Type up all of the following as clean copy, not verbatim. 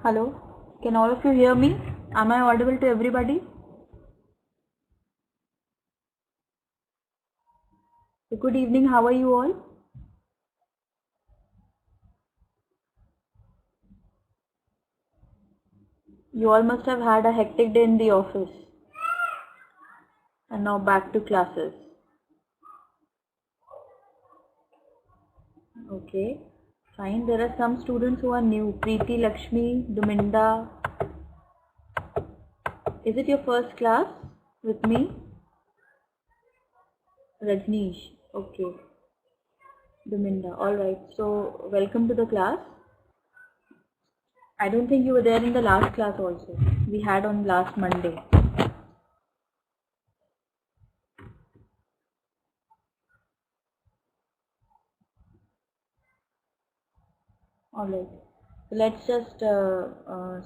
Hello, can all of you hear me? Am I audible to everybody? Good evening, how are you all? You all must have had a hectic day in the office and now back to classes. Okay, fine. There are some students who are new. Preeti, Lakshmi, Duminda. Is it your first class with me? Rajneesh. Okay. Duminda. Alright. So, welcome to the class. I don't think you were there in the last class also. We had on last Monday. Alright. So let's just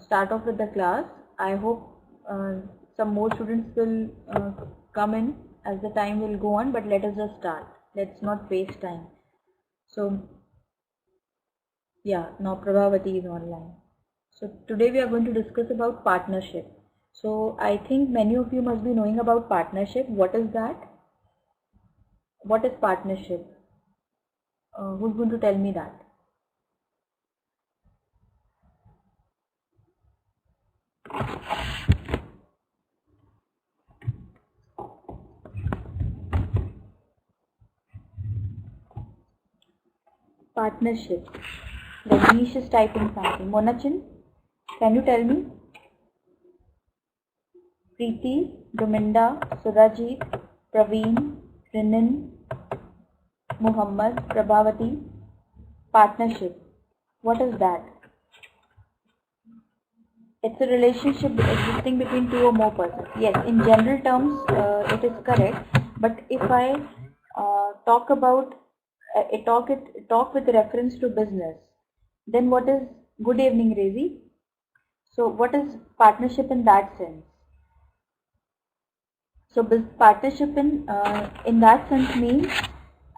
start off with the class. I hope some more students will come in as the time will go on, but let us just start. Let's not waste time. So, yeah, now Prabhavati is online. So today we are going to discuss about partnership. So I think many of you must be knowing about partnership. What is that? What is partnership? Who's going to tell me that? Partnership. Rajneesh is typing something. Monachin, can you tell me? Preeti, Dominda, Surajit, Praveen, Rinan, Muhammad, Prabhavati. Partnership. What is that? It's a relationship existing between two or more persons. Yes, in general terms, it is correct. But if I talk about talk with reference to business, then what is good evening, Rezi? So, what is partnership in that sense? So, partnership in that sense means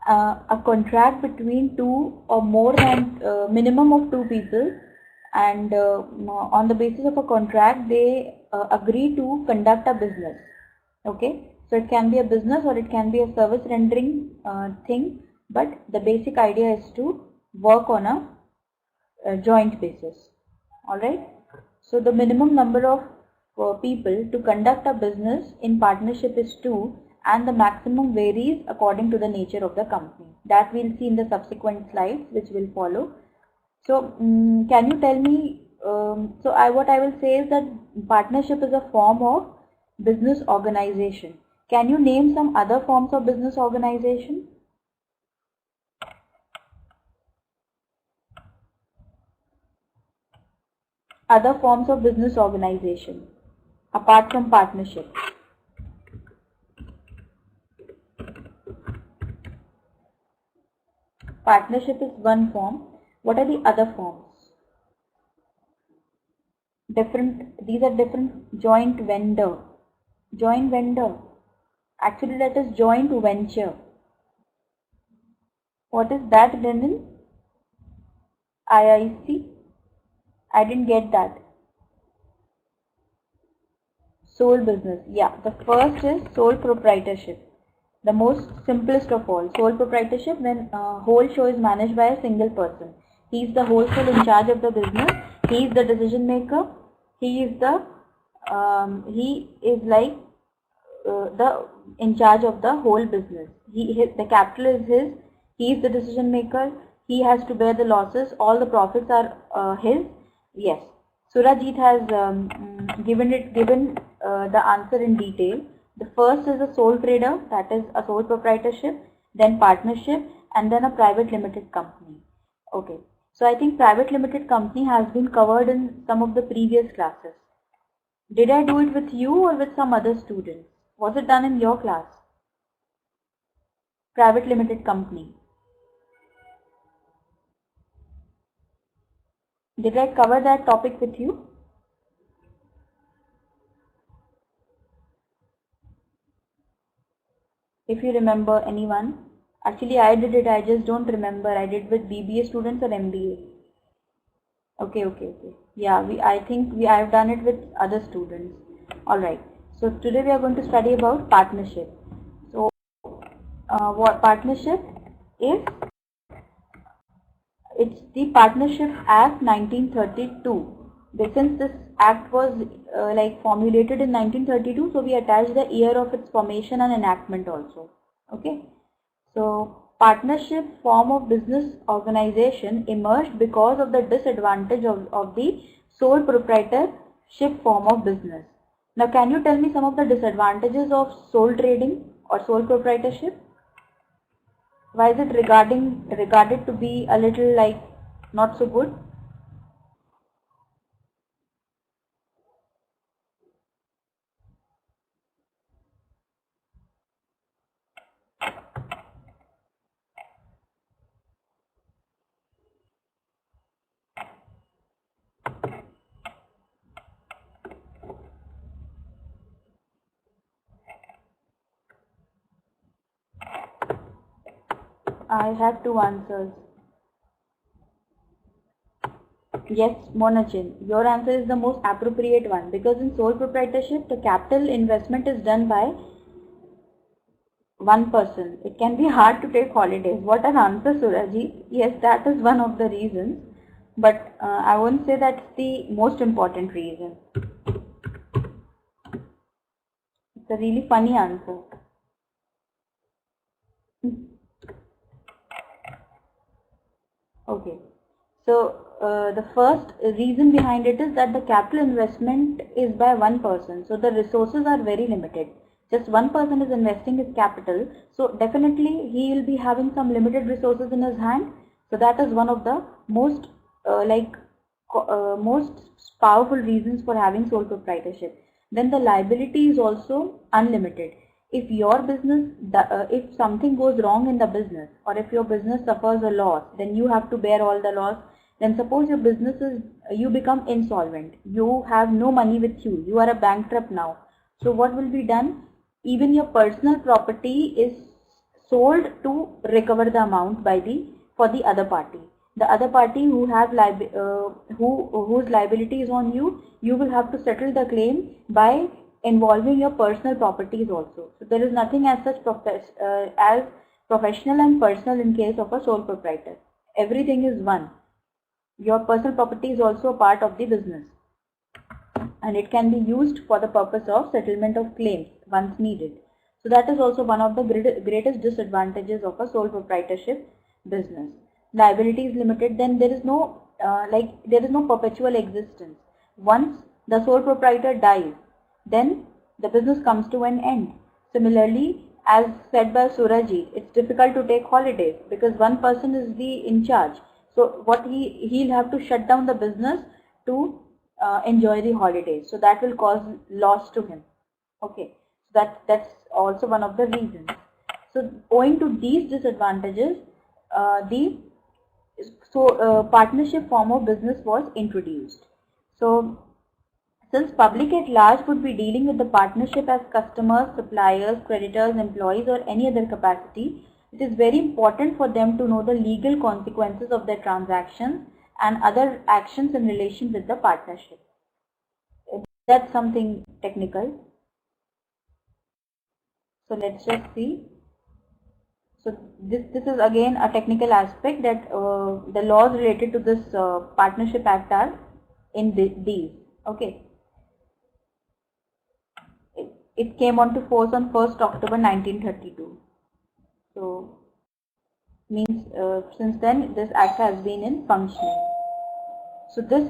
a contract between two or more than minimum of two people, and on the basis of a contract they agree to conduct a business. Okay, so it can be a business or it can be a service rendering thing, but the basic idea is to work on a joint basis. Alright, so the minimum number of people to conduct a business in partnership is 2, and the maximum varies according to the nature of the company. That we'll see in the subsequent slides which will follow. So can you tell me, what I will say is that partnership is a form of business organization. Can you name some other forms of business organization? Other forms of business organization apart from partnership. Partnership is one form. What are the other forms? These are different. Joint vendor. Joint vendor. Actually, that is joint venture. What is that, Lennon? IIC? I didn't get that. Sole business. Yeah, the first is sole proprietorship. The most simplest of all. Sole proprietorship, when whole show is managed by a single person. He is the whole soul in charge of the business. He is the decision maker. He is the the in charge of the whole business. The capital is his. He is the decision maker. He has to bear the losses. All the profits are his. Yes. Surajit has given the answer in detail. The first is a sole trader, that is a sole proprietorship, then partnership, and then a private limited company. Okay. So I think private limited company has been covered in some of the previous classes. Did I do it with you or with some other students? Was it done in your class? Private limited company. Did I cover that topic with you? If you remember anyone. Actually, I did it. I just don't remember. I did with BBA students or MBA. Okay. Yeah, I think I've done it with other students. All right. So today we are going to study about partnership. So what partnership is? It's the Partnership Act 1932. Since this act was formulated in 1932, so we attach the year of its formation and enactment also. Okay. So partnership form of business organization emerged because of the disadvantage of the sole proprietorship form of business. Now can you tell me some of the disadvantages of sole trading or sole proprietorship? Why is it regarded to be a little like not so good? I have two answers. Yes, Monachin, your answer is the most appropriate one because in sole proprietorship, the capital investment is done by one person. It can be hard to take holidays. What an answer, Suraji. Yes, that is one of the reasons, but I won't say that's the most important reason. It's a really funny answer. Okay. So the first reason behind it is that the capital investment is by one person. So the resources are very limited. Just one person is investing his capital. So definitely he will be having some limited resources in his hand. So that is one of the most most powerful reasons for having sole proprietorship. Then the liability is also unlimited. If your business, if something goes wrong in the business, or if your business suffers a loss, then you have to bear all the loss. Then suppose your business is, you become insolvent, you have no money with you, you are a bankrupt now. So what will be done? Even your personal property is sold to recover the amount by for the other party. The other party who have whose liability is on you, you will have to settle the claim by involving your personal properties also. So there is nothing as such as professional and personal in case of a sole proprietor. Everything is one. Your personal property is also a part of the business, and it can be used for the purpose of settlement of claims once needed. So that is also one of the greatest disadvantages of a sole proprietorship business. Liability is limited, then there is no there is no perpetual existence. Once the sole proprietor dies, then the business comes to an end. Similarly, as said by Suraji, it's difficult to take holidays because one person is in charge. So what he'll have to shut down the business to enjoy the holidays. So that will cause loss to him. Okay, so that's also one of the reasons. So owing to these disadvantages, the partnership form of business was introduced. So since public at large would be dealing with the partnership as customers, suppliers, creditors, employees, or any other capacity, it is very important for them to know the legal consequences of their transactions and other actions in relation with the partnership. That's something technical. So let's just see. So this is again a technical aspect that the laws related to this partnership act are in these. Okay. It came on to force on 1st October 1932. So means since then this act has been in functioning. So this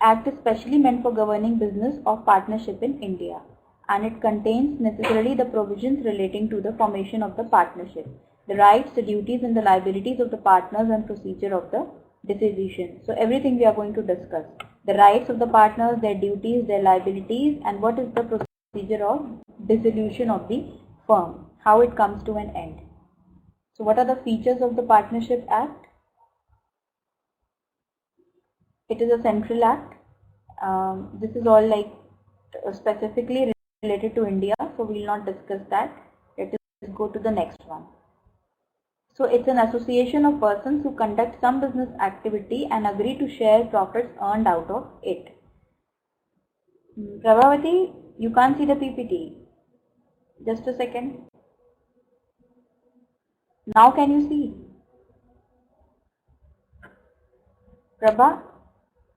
act is specially meant for governing business of partnership in India, and it contains necessarily the provisions relating to the formation of the partnership, the rights, the duties and the liabilities of the partners and procedure of the dissolution. So everything we are going to discuss. The rights of the partners, their duties, their liabilities, and what is the procedure of dissolution of the firm, how it comes to an end. So what are the features of the Partnership Act? It is a central act. This is all like specifically related to India, so we will not discuss that. Let us go to the next one. So it's an association of persons who conduct some business activity and agree to share profits earned out of it. Prabhavati, you can't see the PPT. Just a second. Now can you see? Prabha,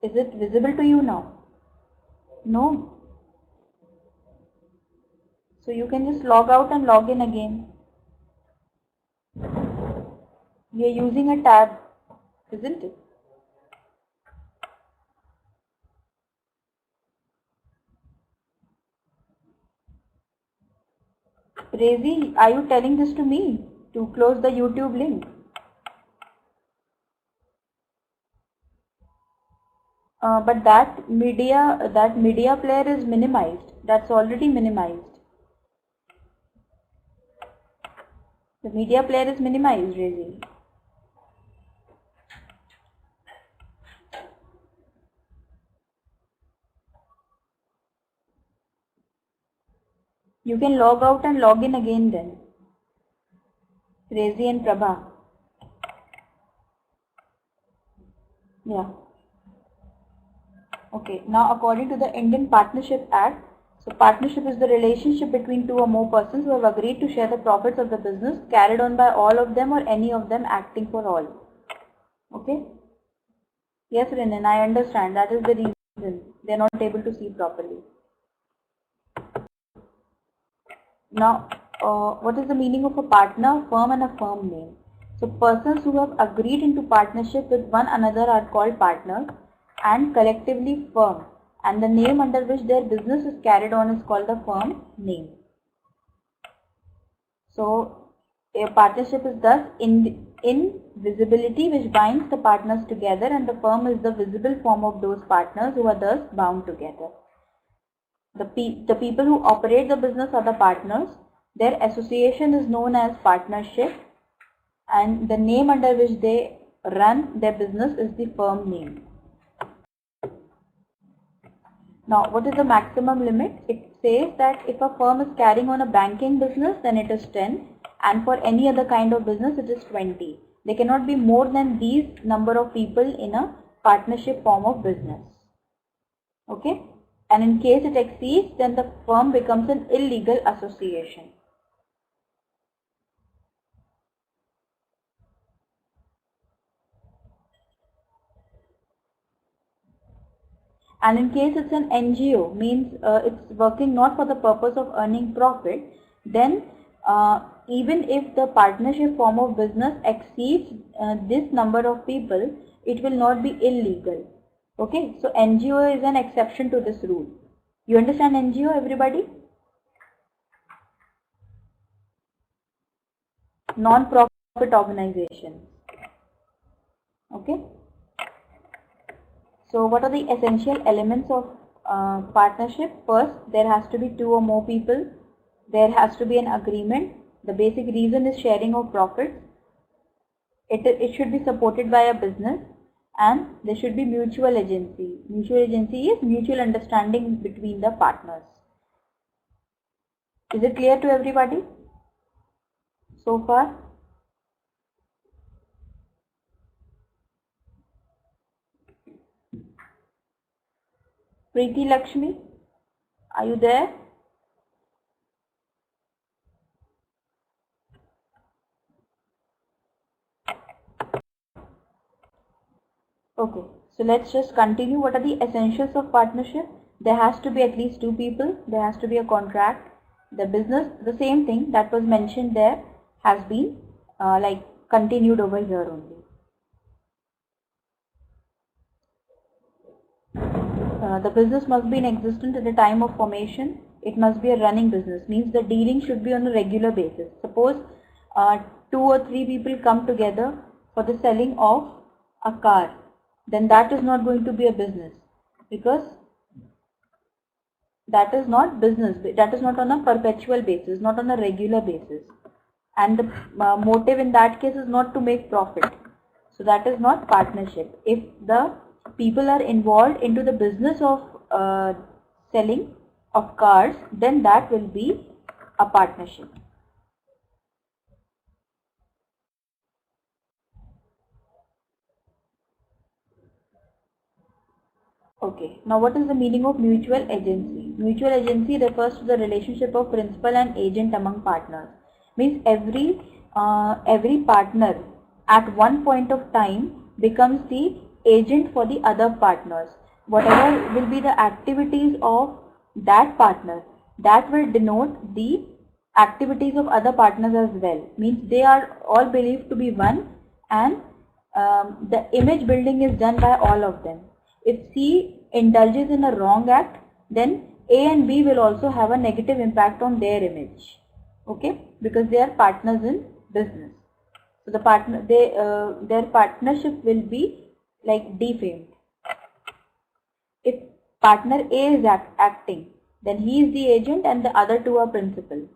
is it visible to you now? No. So you can just log out and log in again. We are using a tab, isn't it? Rezi, are you telling this to me to close the YouTube link? But that media player is minimized. That's already minimized. The media player is minimized, Rezi. You can log out and log in again then. Rezi and Prabha. Yeah. Okay, now according to the Indian Partnership Act, so partnership is the relationship between two or more persons who have agreed to share the profits of the business carried on by all of them or any of them acting for all. Okay? Yes, Renan, I understand. That is the reason they are not able to see properly. Now, what is the meaning of a partner, firm and a firm name? So persons who have agreed into partnership with one another are called partners and collectively firm, and the name under which their business is carried on is called the firm name. So a partnership is thus invisibility which binds the partners together, and the firm is the visible form of those partners who are thus bound together. The people who operate the business are the partners. Their association is known as partnership, and the name under which they run their business is the firm name. Now, what is the maximum limit? It says that if a firm is carrying on a banking business, then it is 10, and for any other kind of business, it is 20. There cannot be more than these number of people in a partnership form of business. Okay? And in case it exceeds, then the firm becomes an illegal association. And in case it's an NGO, means it's working not for the purpose of earning profit, then even if the partnership form of business exceeds this number of people, it will not be illegal. Okay, so NGO is an exception to this rule. You understand NGO, everybody? Non-profit organization. Okay. So what are the essential elements of partnership? First, there has to be two or more people. There has to be an agreement. The basic reason is sharing of profits. It should be supported by a business, and there should be mutual agency. Mutual agency is mutual understanding between the partners. Is it clear to everybody so far? Preeti Lakshmi, are you there? Okay, so let's just continue. What are the essentials of partnership? There has to be at least two people. There has to be a contract. The business, the same thing that was mentioned there has been continued over here only. The business must be in existence at the time of formation. It must be a running business, means the dealing should be on a regular basis. Suppose 2 or 3 people come together for the selling of a car, then that is not going to be a business, because that is not business, that is not on a perpetual basis, not on a regular basis, and the motive in that case is not to make profit. So that is not partnership. If the people are involved into the business of selling of cars, then that will be a partnership. Okay, now what is the meaning of mutual agency? Mutual agency refers to the relationship of principal and agent among partners. Means every partner at one point of time becomes the agent for the other partners. Whatever will be the activities of that partner, that will denote the activities of other partners as well. Means they are all believed to be one, and the image building is done by all of them. If C indulges in a wrong act, then A and B will also have a negative impact on their image. Okay, because they are partners in business. So the their partnership will be like defamed. If partner A is acting, then he is the agent and the other two are principal.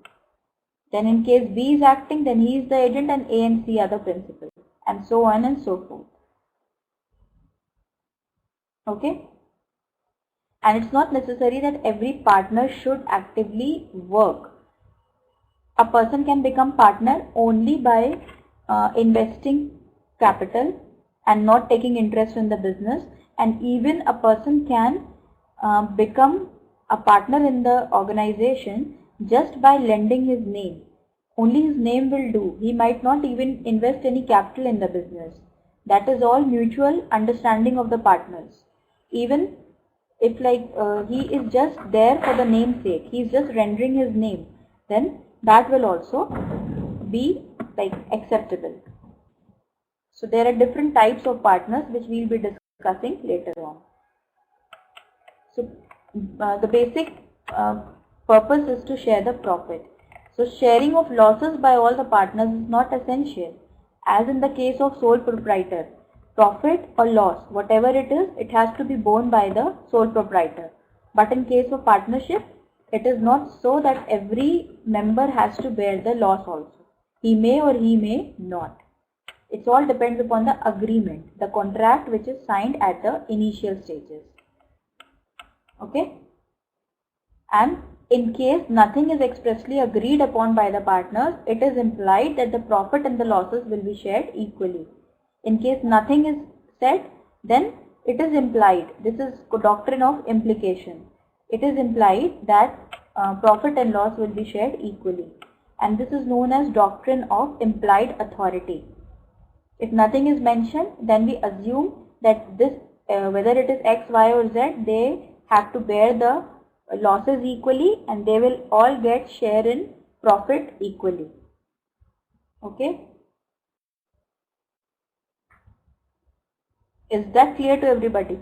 Then in case B is acting, then he is the agent and A and C are the principal, and so on and so forth. Okay. And it's not necessary that every partner should actively work. A person can become partner only by investing capital and not taking interest in the business, and even a person can become a partner in the organization just by lending his name. Only his name will do. He might not even invest any capital in the business. That is all mutual understanding of the partners. Even if he is just there for the namesake, he is just rendering his name, then that will also be like acceptable. So there are different types of partners which we will be discussing later on. So the basic purpose is to share the profit. So sharing of losses by all the partners is not essential. As in the case of sole proprietor, profit or loss, whatever it is, it has to be borne by the sole proprietor. But in case of partnership, it is not so that every member has to bear the loss also. He may or he may not. It all depends upon the agreement, the contract which is signed at the initial stages. Okay? And in case nothing is expressly agreed upon by the partners, it is implied that the profit and the losses will be shared equally. In case nothing is said, then it is implied. This is doctrine of implication. It is implied that profit and loss will be shared equally. And this is known as doctrine of implied authority. If nothing is mentioned, then we assume that this, whether it is X, Y or Z, they have to bear the losses equally and they will all get share in profit equally. Okay? Is that clear to everybody?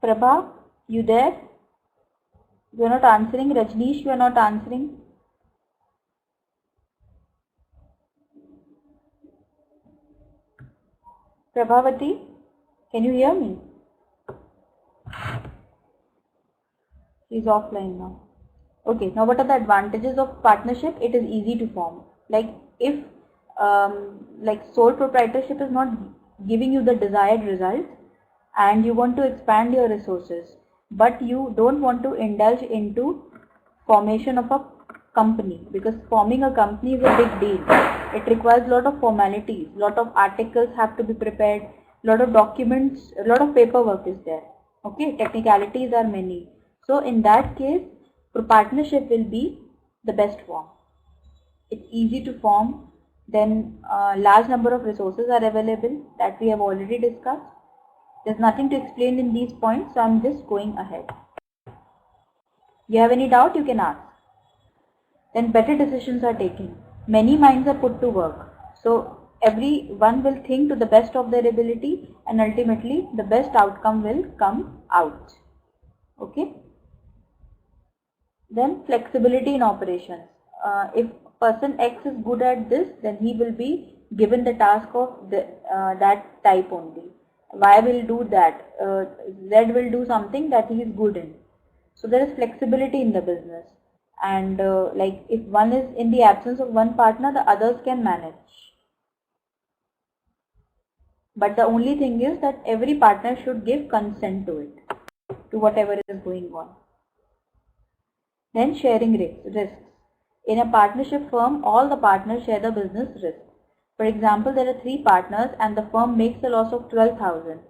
Prabha, you there? You are not answering. Rajneesh, you are not answering. Prabhavati, can you hear me? She's offline now. Okay, now what are the advantages of partnership? It is easy to form. Like if sole proprietorship is not giving you the desired result and you want to expand your resources, but you don't want to indulge into formation of a company, because forming a company is a big deal. It requires a lot of formalities, a lot of articles have to be prepared, a lot of documents, a lot of paperwork is there. Okay, technicalities are many. So in that case, partnership will be the best form. It's easy to form, then large number of resources are available that we have already discussed. There's nothing to explain in these points, so I'm just going ahead. You have any doubt, you can ask. Then better decisions are taken. Many minds are put to work. So everyone will think to the best of their ability and ultimately the best outcome will come out. Okay. Then flexibility in operations. If person X is good at this, then he will be given the task of that type only. Y will do that. Z will do something that he is good in. So there is flexibility in the business. And like if one is in the absence of one partner, the others can manage. But the only thing is that every partner should give consent to it, to whatever is going on. Then sharing risks. In a partnership firm, all the partners share the business risk. For example, there are 3 partners and the firm makes a loss of 12,000.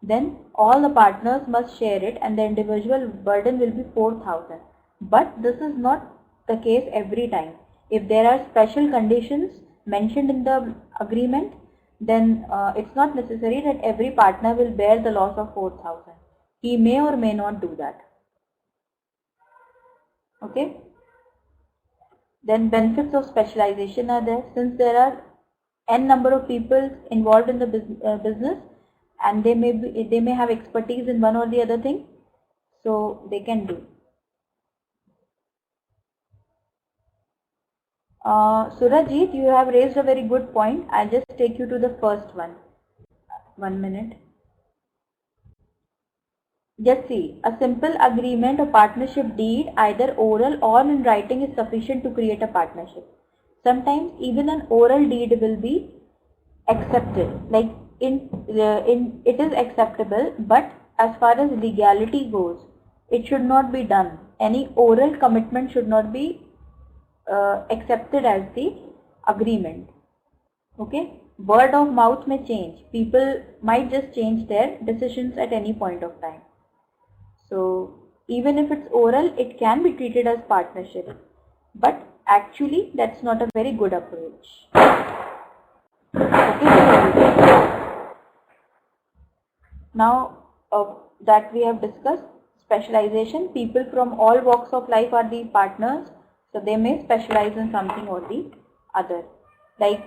Then all the partners must share it and the individual burden will be 4,000. But this is not the case every time. If there are special conditions mentioned in the agreement, then it's not necessary that every partner will bear the loss of 4,000. He may or may not do that. Okay. Then benefits of specialization are there. Since there are n number of people involved in the business, and they may have expertise in one or the other thing, so they can do. Surajit, you have raised a very good point. I'll just take you to the first one. 1 minute. Just see, a simple agreement or partnership deed, either oral or in writing, is sufficient to create a partnership. Sometimes even an oral deed will be accepted, like it is acceptable, but as far as legality goes, it should not be done. Any oral commitment should not be accepted as the agreement. Okay, word of mouth may change. People might just change their decisions at any point of time. So even if it's oral, it can be treated as partnership, but actually that's not a very good approach. Okay. Now that we have discussed specialization, people from all walks of life are the partners, so they may specialize in something or the other. Like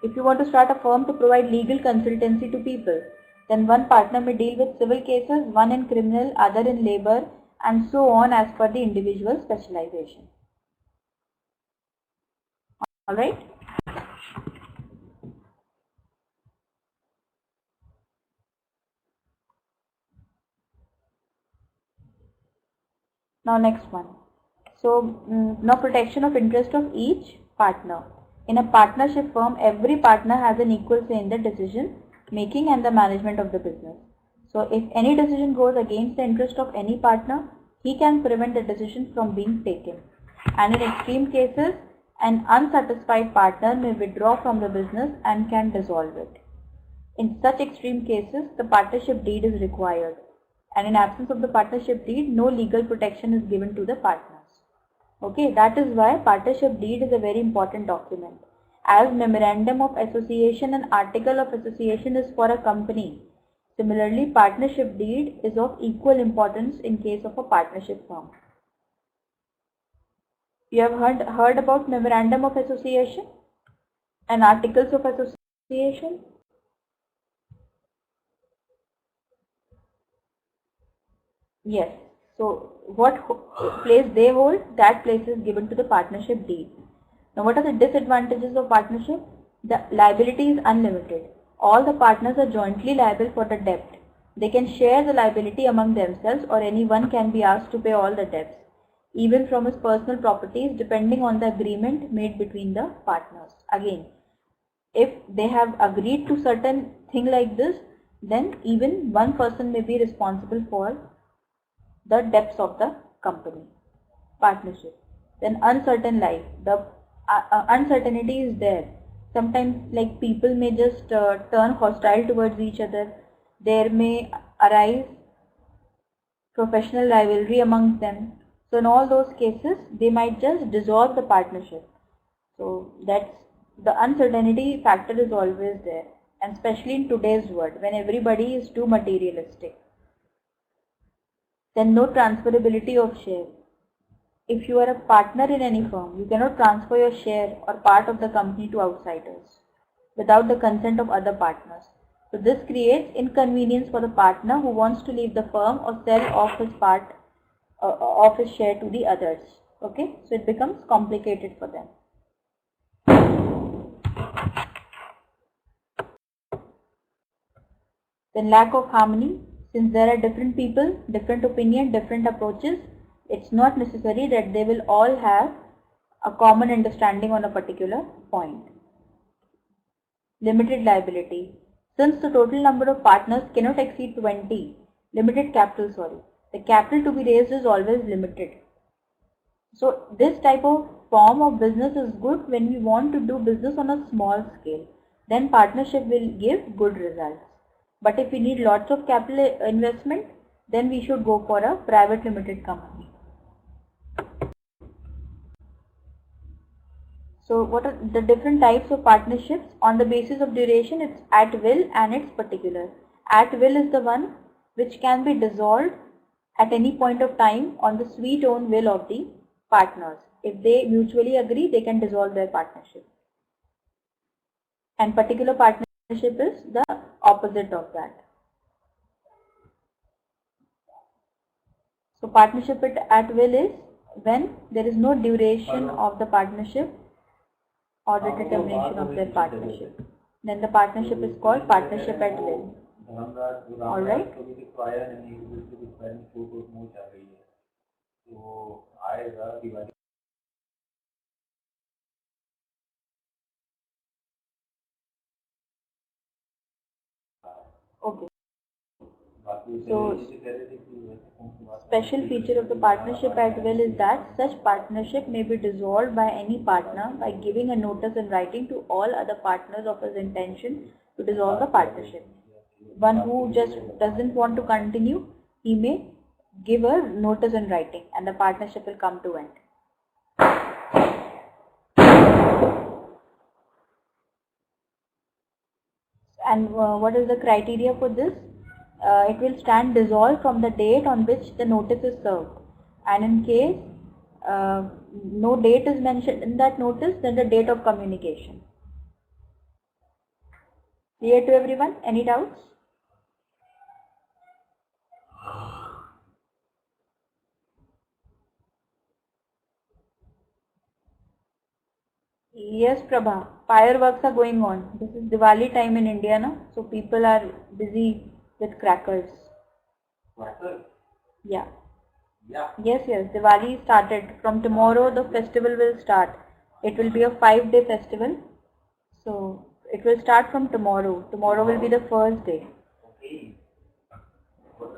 if you want to start a firm to provide legal consultancy to people, then one partner may deal with civil cases, one in criminal, other in labor, and so on as per the individual specialization. Alright? Now next one. So now protection of interest of each partner. In a partnership firm, every partner has an equal say in the decision making and the management of the business. So if any decision goes against the interest of any partner, he can prevent the decision from being taken. And in extreme cases, an unsatisfied partner may withdraw from the business and can dissolve it. In such extreme cases, the partnership deed is required. And in absence of the partnership deed, no legal protection is given to the partners. Okay, that is why partnership deed is a very important document. As memorandum of association and article of association is for a company, similarly partnership deed is of equal importance in case of a partnership firm. You have heard about memorandum of association and articles of association? Yes. So what place they hold, that place is given to the partnership deed. Now what are the disadvantages of partnership? The liability is unlimited. All the partners are jointly liable for the debt. They can share the liability among themselves, or anyone can be asked to pay all the debts, even from his personal properties, depending on the agreement made between the partners. Again, if they have agreed to certain thing like this, then even one person may be responsible for the debts of the company. Partnership. Then uncertain life. The uncertainty is there. Sometimes like people may just turn hostile towards each other. There may arise professional rivalry amongst them. So in all those cases, they might just dissolve the partnership. So that's the uncertainty factor is always there, and especially in today's world when everybody is too materialistic. Then no transferability of share. If you are a partner in any firm, you cannot transfer your share or part of the company to outsiders without the consent of other partners. So this creates inconvenience for the partner who wants to leave the firm or sell off his part of his share to the others. Okay, so it becomes complicated for them. Then lack of harmony. Since there are different people, different opinion, different approaches, it's not necessary that they will all have a common understanding on a particular point. Limited liability. Since the total number of partners cannot exceed 20, limited capital, The capital to be raised is always limited. So this type of form of business is good when we want to do business on a small scale. Then partnership will give good results. But if we need lots of capital investment, then we should go for a private limited company. So what are the different types of partnerships? On the basis of duration, it's at will and it's particular. At will is the one which can be dissolved at any point of time on the sweet own will of the partners. If they mutually agree, they can dissolve their partnership. And particular partnership is the opposite of that. So partnership at will is when there is no duration of the partnership or the determination of their partnership. Then the partnership is called partnership at will. Alright? Okay. So, special feature of the partnership at will is that such partnership may be dissolved by any partner by giving a notice in writing to all other partners of his intention to dissolve the partnership. One who just doesn't want to continue, he may give a notice in writing and the partnership will come to end. And what is the criteria for this? It will stand dissolved from the date on which the notice is served. And in case no date is mentioned in that notice, then the date of communication. Clear to everyone? Any doubts? Yes, Prabha. Fireworks are going on. This is Diwali time in India, no? So people are busy with crackers. Crackers? Yeah. Yeah. Yes. Diwali started. From tomorrow the festival will start. It will be a 5-day festival. So it will start from tomorrow. Tomorrow will be the first day. Okay.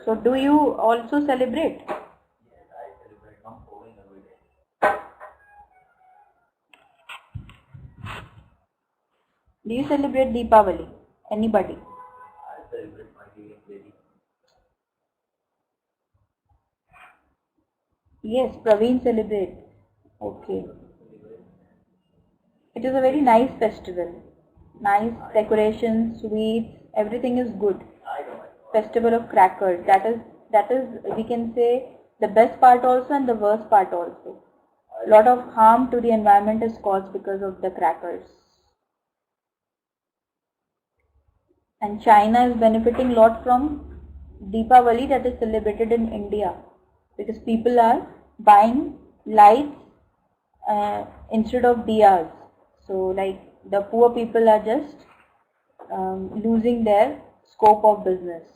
So do you also celebrate? Yes, I celebrate. I'm going every day. Do you celebrate Deepavali? Anybody? I celebrate my day. Yes, Praveen celebrate. Okay. It is a very nice festival. Nice decorations, sweets, everything is good. Festival of crackers. That is we can say the best part also and the worst part also. A lot of harm to the environment is caused because of the crackers. And China is benefiting a lot from Deepavali that is celebrated in India because people are buying lights instead of diyas. So like the poor people are just losing their scope of business.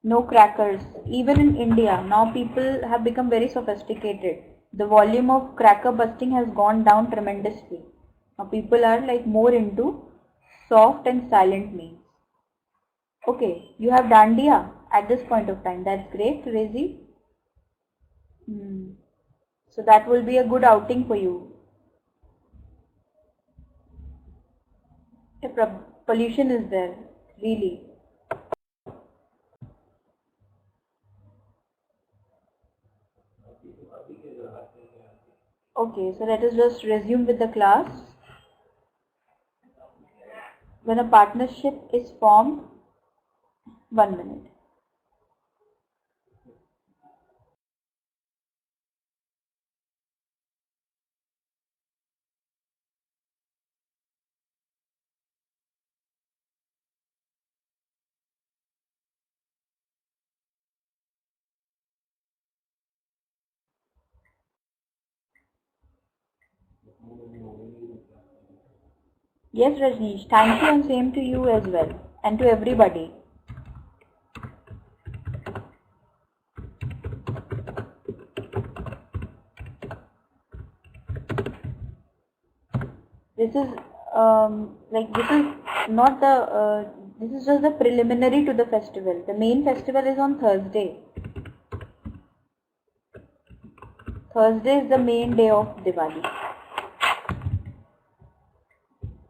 No crackers. Even in India, now people have become very sophisticated. The volume of cracker busting has gone down tremendously. Now people are like more into soft and silent means. Okay, you have dandiya at this point of time. That's great, Rezi. So that will be a good outing for you. Pollution is there, really. Okay, so let us just resume with the class. When a partnership is formed, 1 minute. Yes, Rajneesh, thank you and same to you as well and to everybody. This is this is not the This is just the preliminary to the festival. The main festival is on Thursday. Thursday is the main day of Diwali.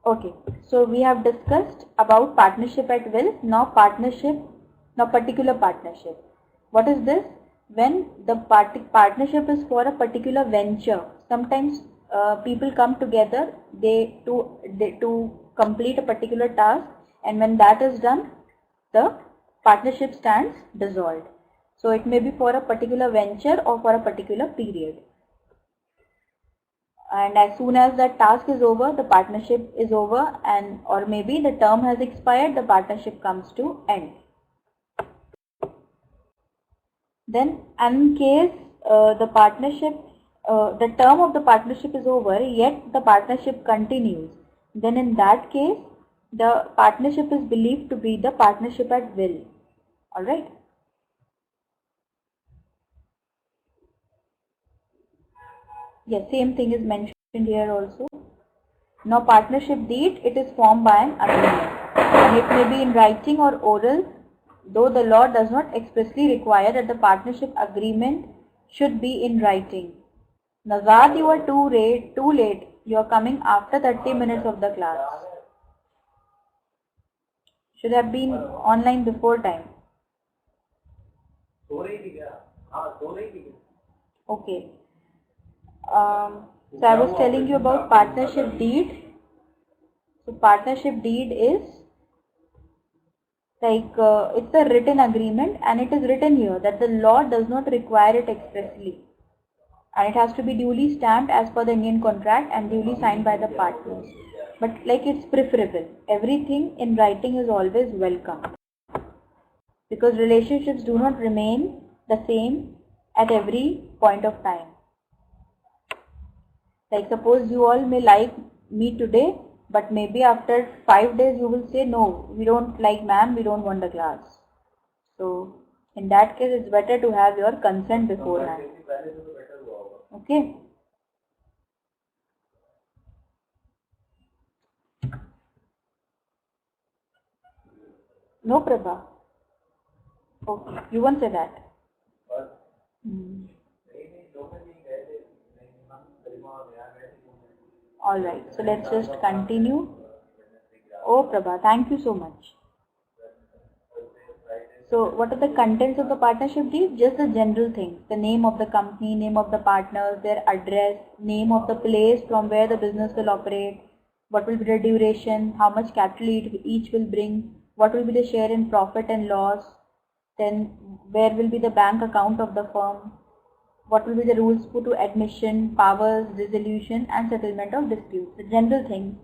Okay, so we have discussed about partnership at will. Now particular partnership. What is this? When the partnership is for a particular venture. Sometimes people come together to complete a particular task, and when that is done, the partnership stands dissolved. So it may be for a particular venture or for a particular period. And as soon as that task is over, the partnership is over, and or maybe the term has expired, the partnership comes to end. Then in case the term of the partnership is over, yet the partnership continues, then in that case the partnership is believed to be the partnership at will. Alright. Yes, same thing is mentioned here also. Now partnership deed, it is formed by an agreement, and it may be in writing or oral, though the law does not expressly require that the partnership agreement should be in writing. Nazad, you are too late. You are coming after 30 minutes of the class. Should have been online before time. Okay. So I was telling you about partnership deed. So partnership deed is like it's a written agreement, and it is written here that the law does not require it expressly, and it has to be duly stamped as per the Indian contract and duly signed by the partners. But like it's preferable. Everything in writing is always welcome, because relationships do not remain the same at every point of time. Like suppose you all may like me today, but maybe after 5 days you will say, no, we don't like ma'am, we don't want the class. So in that case it's better to have your consent beforehand. Okay. No, Prabha. Okay, you won't say that. Alright, so let's just continue. Oh, Prabha, thank you so much. So what are the contents of the partnership deed? Just the general things. The name of the company, name of the partners, their address, name of the place from where the business will operate, what will be the duration, how much capital each will bring, what will be the share in profit and loss, then where will be the bank account of the firm, what will be the rules to admission, powers, resolution and settlement of disputes. The general things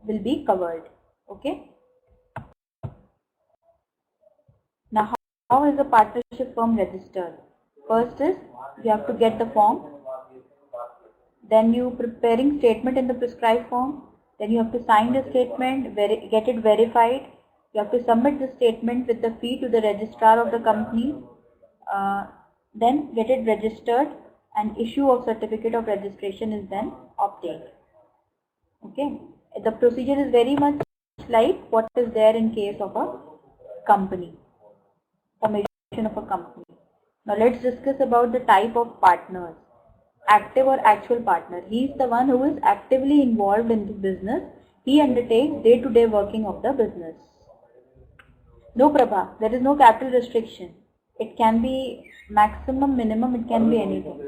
will be covered. Okay. Now how is the partnership firm registered? First is you have to get the form, then you preparing statement in the prescribed form, then you have to sign the statement, get it verified, you have to submit the statement with the fee to the registrar of the company, then get it registered, and issue of certificate of registration is then obtained. Okay, the procedure is very much like what is there in case of a company, formation of a company. Now let's discuss about the type of partners. Active or actual partner. He is the one who is actively involved in the business. He undertakes day-to-day working of the business. No, Prabha, there is no capital restriction. It can be maximum, minimum, it can be anything.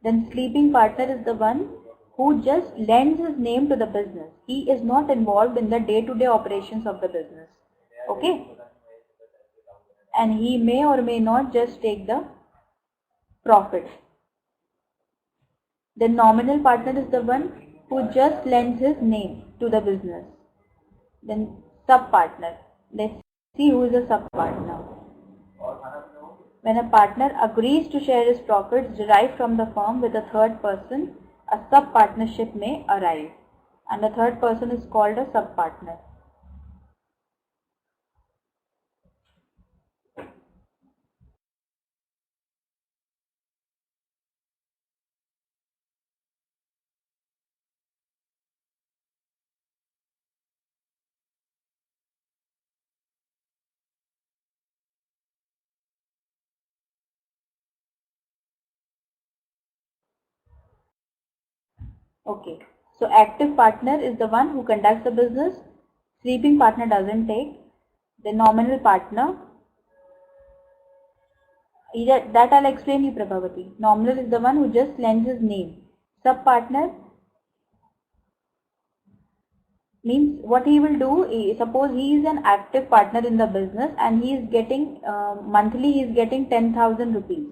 Then sleeping partner is the one who just lends his name to the business. He is not involved in the day-to-day operations of the business. Okay? And he may or may not just take the profit. The nominal partner is the one who just lends his name to the business. Then sub-partner. Let's see who is a sub-partner. When a partner agrees to share his profits derived from the firm with a third person, a sub-partnership may arise. And the third person is called a sub-partner. Okay, so active partner is the one who conducts the business, sleeping partner doesn't take, the nominal partner, that I'll explain you, Prabhavati. Nominal is the one who just lends his name. Sub partner means what he will do is, suppose he is an active partner in the business and he is getting monthly he is getting 10,000 rupees.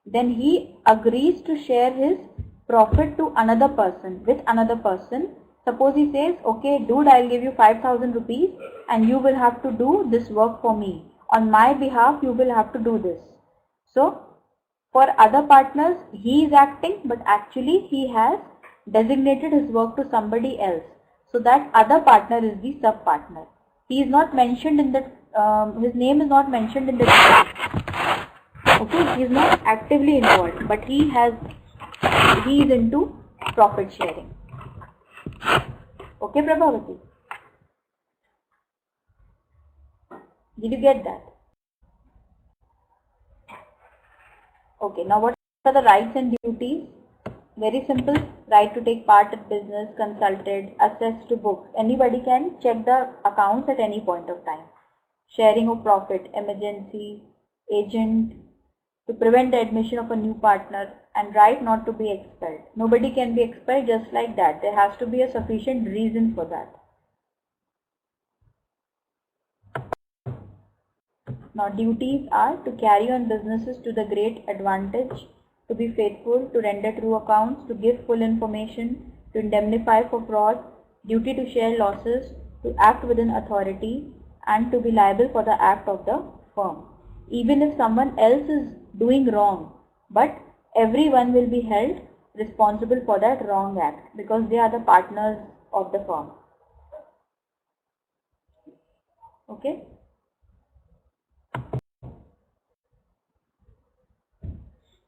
Then he agrees to share his profit to another person, with another person. Suppose he says, okay dude, I'll give you 5,000 rupees and you will have to do this work for me. On my behalf you will have to do this. So for other partners he is acting, but actually he has designated his work to somebody else. So that other partner is the sub partner. He is not mentioned in the his name is not mentioned in the details. Okay, he is not actively involved, but he is into profit sharing. Okay, Prabhavati? Did you get that? Okay, now what are the rights and duties? Very simple. Right to take part in business, consulted, access to books. Anybody can check the accounts at any point of time. Sharing of profit, emergency, agent, to prevent the admission of a new partner, and right not to be expelled. Nobody can be expelled just like that. There has to be a sufficient reason for that. Now duties are to carry on businesses to the great advantage, to be faithful, to render true accounts, to give full information, to indemnify for fraud, duty to share losses, to act within authority, and to be liable for the act of the firm. Even if someone else is doing wrong, but everyone will be held responsible for that wrong act because they are the partners of the firm. Okay?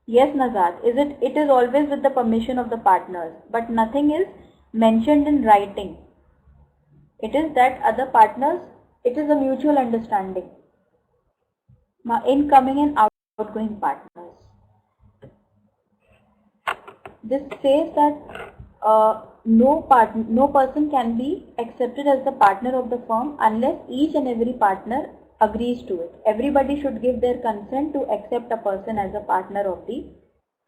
Yes, Nazar, it is always with the permission of the partners, but nothing is mentioned in writing. It is that other partners, it is a mutual understanding. Now, incoming and outgoing partners. This says that no person can be accepted as the partner of the firm unless each and every partner agrees to it. Everybody should give their consent to accept a person as a partner of the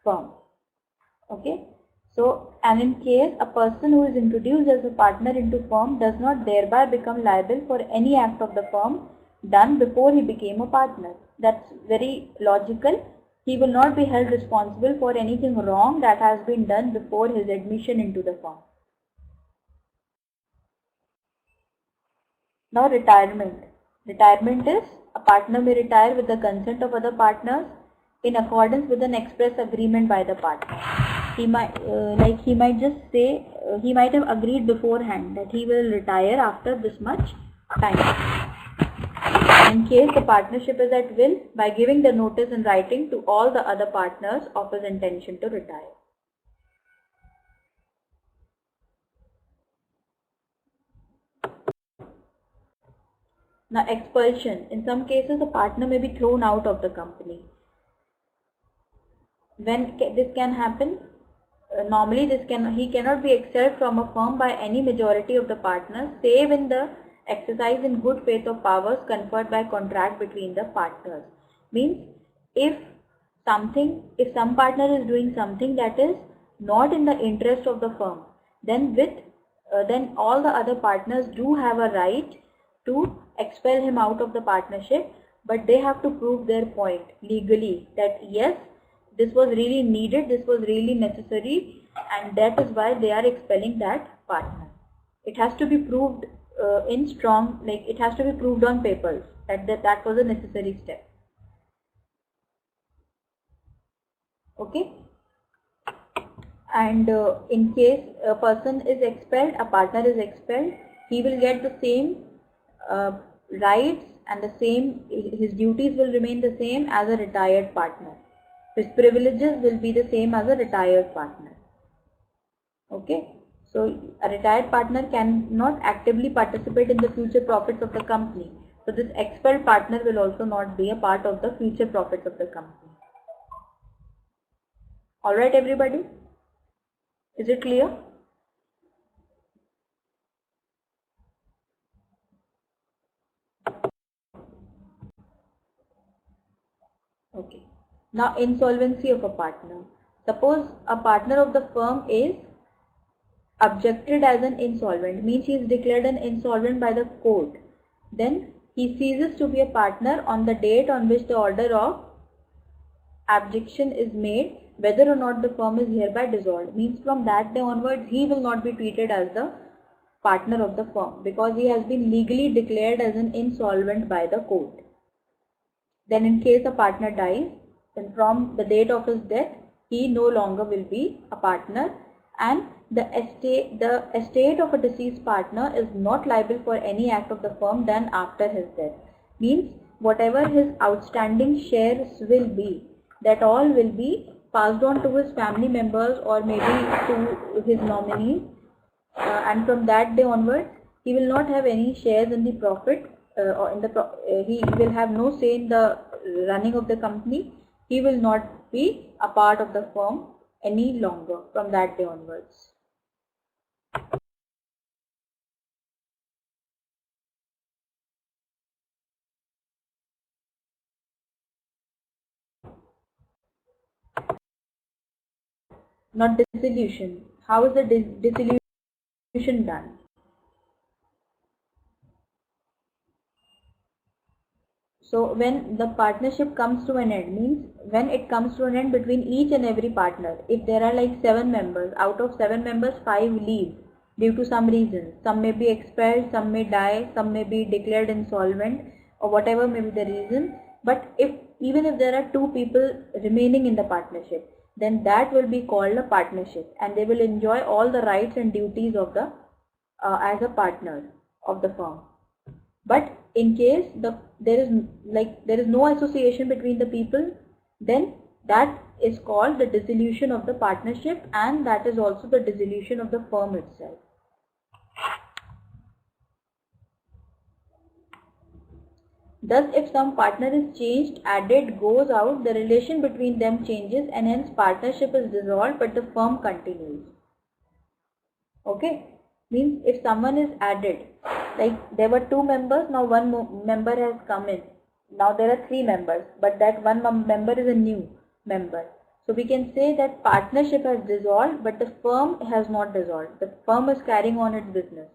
firm. Okay. So, and in case a person who is introduced as a partner into firm does not thereby become liable for any act of the firm done before he became a partner. That's very logical. He will not be held responsible for anything wrong that has been done before his admission into the firm. Now retirement. Retirement is a partner may retire with the consent of other partners in accordance with an express agreement by the partner. He might just say, he might have agreed beforehand that he will retire after this much time. In case the partnership is at will, by giving the notice in writing to all the other partners of his intention to retire. Now expulsion. In some cases, a partner may be thrown out of the company. When this can happen? Normally he cannot be expelled from a firm by any majority of the partners, save in the exercise in good faith of powers conferred by contract between the partners. Means if some partner is doing something that is not in the interest of the firm, then all the other partners do have a right to expel him out of the partnership, but they have to prove their point legally that yes, this was really needed, this was really necessary, and that is why they are expelling that partner. It has to be proved it has to be proved on papers that was a necessary step. Okay? And in case a person is expelled, a partner is expelled, he will get the same rights and his duties will remain the same as a retired partner. His privileges will be the same as a retired partner. Okay? So a retired partner cannot actively participate in the future profits of the company. So this expelled partner will also not be a part of the future profits of the company. Alright everybody? Is it clear? Now, insolvency of a partner. Suppose a partner of the firm is objected as an insolvent, means he is declared an insolvent by the court. Then he ceases to be a partner on the date on which the order of abjection is made, whether or not the firm is hereby dissolved. Means from that day onwards he will not be treated as the partner of the firm because he has been legally declared as an insolvent by the court. Then in case a partner dies, then from the date of his death he no longer will be a partner, and the estate of a deceased partner is not liable for any act of the firm done after his death. Means whatever his outstanding shares will be, that all will be passed on to his family members or maybe to his nominees, and from that day onwards he will not have any shares in the profit, or in the he will have no say in the running of the company. He will not be a part of the firm any longer from that day onwards. Not dissolution. How is the dissolution done? So when the partnership comes to an end, means when it comes to an end between each and every partner, if there are like 7 members, out of 7 members 5 leave due to some reason, some may be expelled, some may die, some may be declared insolvent, or whatever may be the reason, but even if there are 2 people remaining in the partnership, then that will be called a partnership and they will enjoy all the rights and duties of the as a partner of the firm. But in case there is no association between the people, then that is called the dissolution of the partnership, and that is also the dissolution of the firm itself. Thus, if some partner is changed, added, goes out, the relation between them changes and hence partnership is dissolved but the firm continues. Okay? Means if someone is added, like there were 2 members, now 1 member has come in. Now there are 3 members, but that 1 member is a new member. So we can say that partnership has dissolved but the firm has not dissolved. The firm is carrying on its business.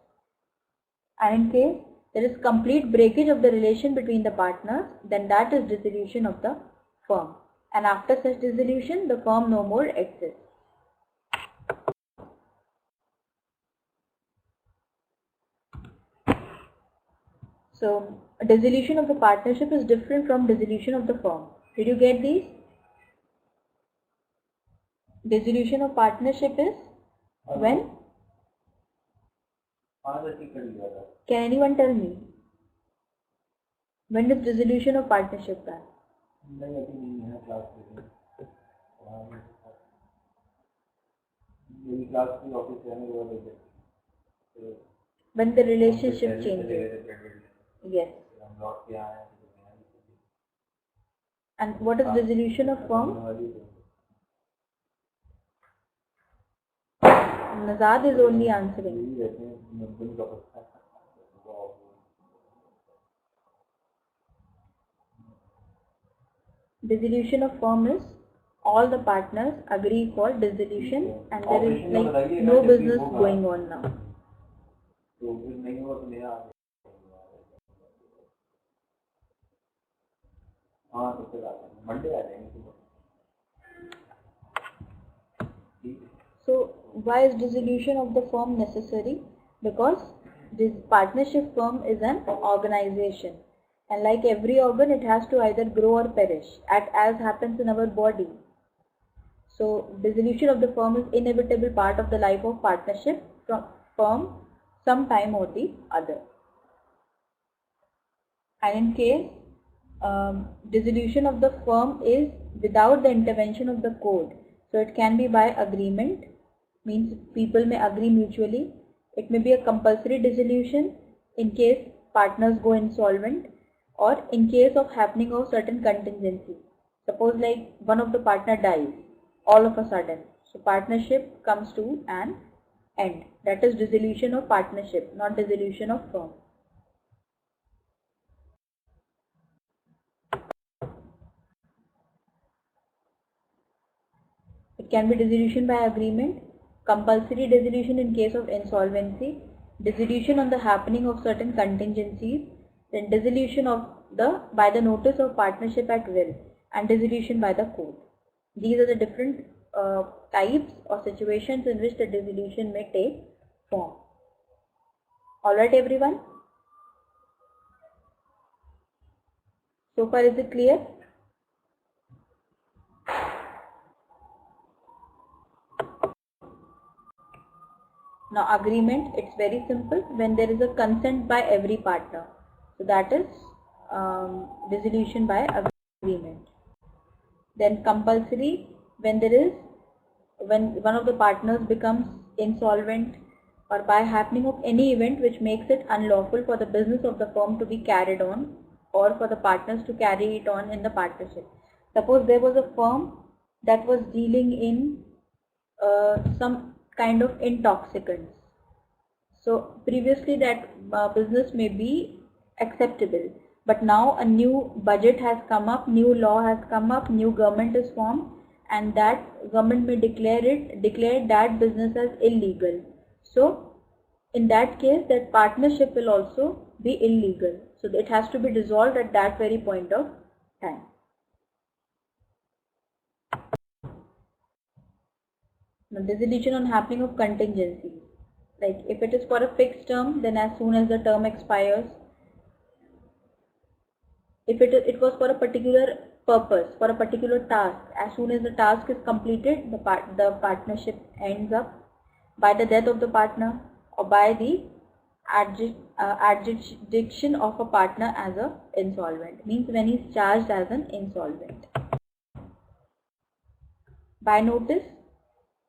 And in case there is complete breakage of the relation between the partners, then that is dissolution of the firm. And after such dissolution, the firm no more exists. So, dissolution of the partnership is different from dissolution of the firm. Did you get these? Dissolution of partnership is when? Can anyone tell me? When does dissolution of partnership done? When the relationship changes. Yes. And what is dissolution of firm? Nazad is only answering. Dissolution of firm is all the partners agree for dissolution and there is like no business going on now. So why is dissolution of the firm necessary? Because this partnership firm is an organization, and like every organ it has to either grow or perish, as happens in our body. So dissolution of the firm is inevitable part of the life of partnership firm sometime or the other. And in case dissolution of the firm is without the intervention of the code, so it can be by agreement, means people may agree mutually. It may be a compulsory dissolution in case partners go insolvent, or in case of happening of certain contingency. Suppose like one of the partner dies all of a sudden, so partnership comes to an end. That is dissolution of partnership, not dissolution of firm. It can be dissolution by agreement, compulsory dissolution in case of insolvency, dissolution on the happening of certain contingencies, then dissolution of by the notice of partnership at will, and dissolution by the court. These are the different types or situations in which the dissolution may take form. Alright everyone? So far is it clear? Now agreement, it's very simple when there is a consent by every partner. So that is dissolution by agreement. Then compulsory, when one of the partners becomes insolvent or by happening of any event which makes it unlawful for the business of the firm to be carried on or for the partners to carry it on in the partnership. Suppose there was a firm that was dealing in some kind of intoxicants. So previously that business may be acceptable, but now a new budget has come up, new law has come up, new government is formed, and that government may declare that business as illegal. So in that case that partnership will also be illegal. So it has to be dissolved at that very point of time. Now, dissolution on happening of contingencies. Like if it is for a fixed term, then as soon as the term expires. If it was for a particular purpose, for a particular task, as soon as the task is completed, the partnership ends up by the death of the partner or by the adjudication of a partner as a insolvent. Means when he is charged as an insolvent. By notice,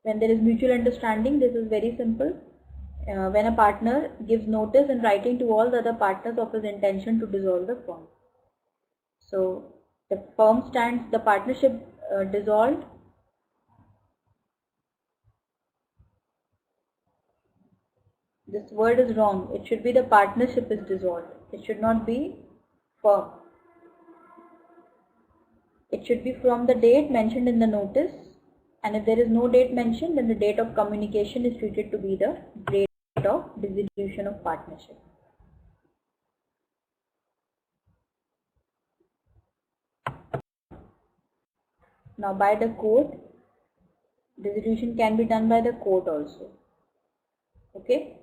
when there is mutual understanding, this is very simple. When a partner gives notice in writing to all the other partners of his intention to dissolve the firm. So the firm stands, the partnership dissolved. This word is wrong. It should be the partnership is dissolved. It should not be firm. It should be from the date mentioned in the notice. And if there is no date mentioned, then the date of communication is treated to be the date of dissolution of partnership. Now by the court, dissolution can be done by the court also. Okay.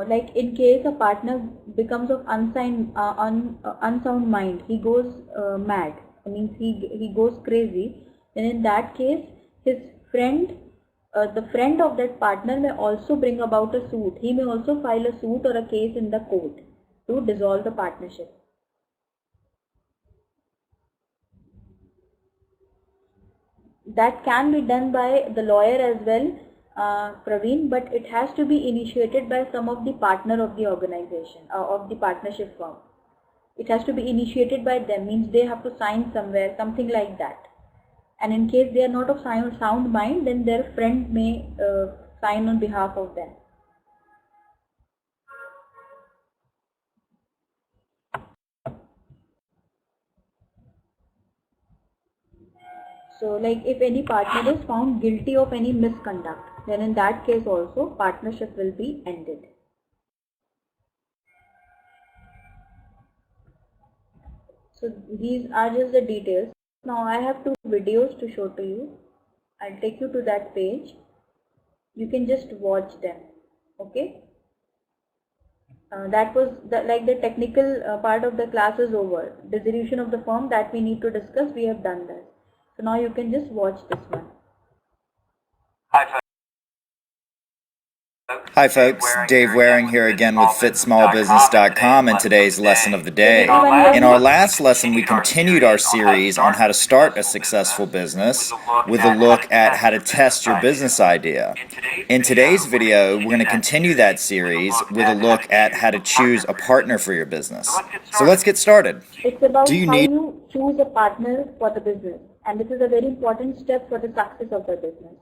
Like in case a partner becomes of unsound mind, he goes mad, means he goes crazy, then in that case his friend, the friend of that partner may also bring about a suit. He may also file a suit or a case in the court to dissolve the partnership. That can be done by the lawyer as well, Praveen, but it has to be initiated by some of the partner of the organization, of the partnership firm. It has to be initiated by them, means they have to sign somewhere, something like that. And in case they are not of sound mind, then their friend may sign on behalf of them. So like if any partner is found guilty of any misconduct, then in that case also partnership will be ended. So these are just the details. Now I have two videos to show to you. I'll take you to that page. You can just watch them. Okay. That was like the technical part of the class is over. Dissolution of the firm that we need to discuss, we have done that. So now you can just watch this one. Hi folks, Dave Waring here again with FitSmallBusiness.com and today's lesson of the day. In our last lesson, we continued our series on how to start a successful business with a look at how to test your business idea. In today's video, we're going to continue that series with a look at how to choose a partner for your business. So let's get started. It's about how you choose a partner for the business, and this is a very important step for the success of the business.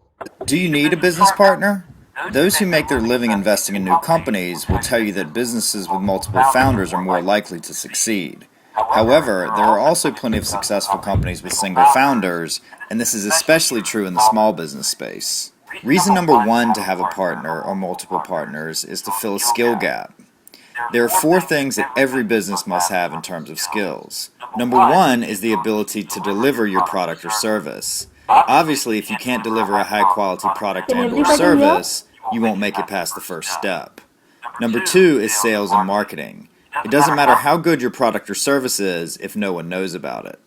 Do you need a business partner? Those who make their living investing in new companies will tell you that businesses with multiple founders are more likely to succeed. However, there are also plenty of successful companies with single founders, and this is especially true in the small business space. Reason number one to have a partner or multiple partners is to fill a skill gap. There are four things that every business must have in terms of skills. Number one is the ability to deliver your product or service. Obviously, if you can't deliver a high-quality product Can and or everybody hear? service, you won't make it past the first step. Number two is sales and marketing. It doesn't matter how good your product or service is if no one knows about it.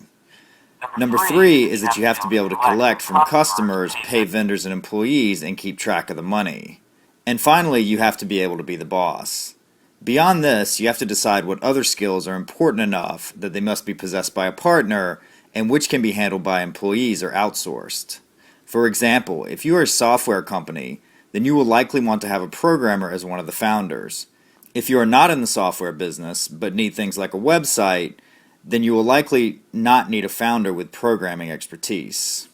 Number three is that you have to be able to collect from customers, pay vendors and employees, and keep track of the money. And finally, you have to be able to be the boss. Beyond this, you have to decide what other skills are important enough that they must be possessed by a partner and which can be handled by employees or outsourced. For example, if you are a software company, then you will likely want to have a programmer as one of the founders. If you are not in the software business, but need things like a website, then you will likely not need a founder with programming expertise.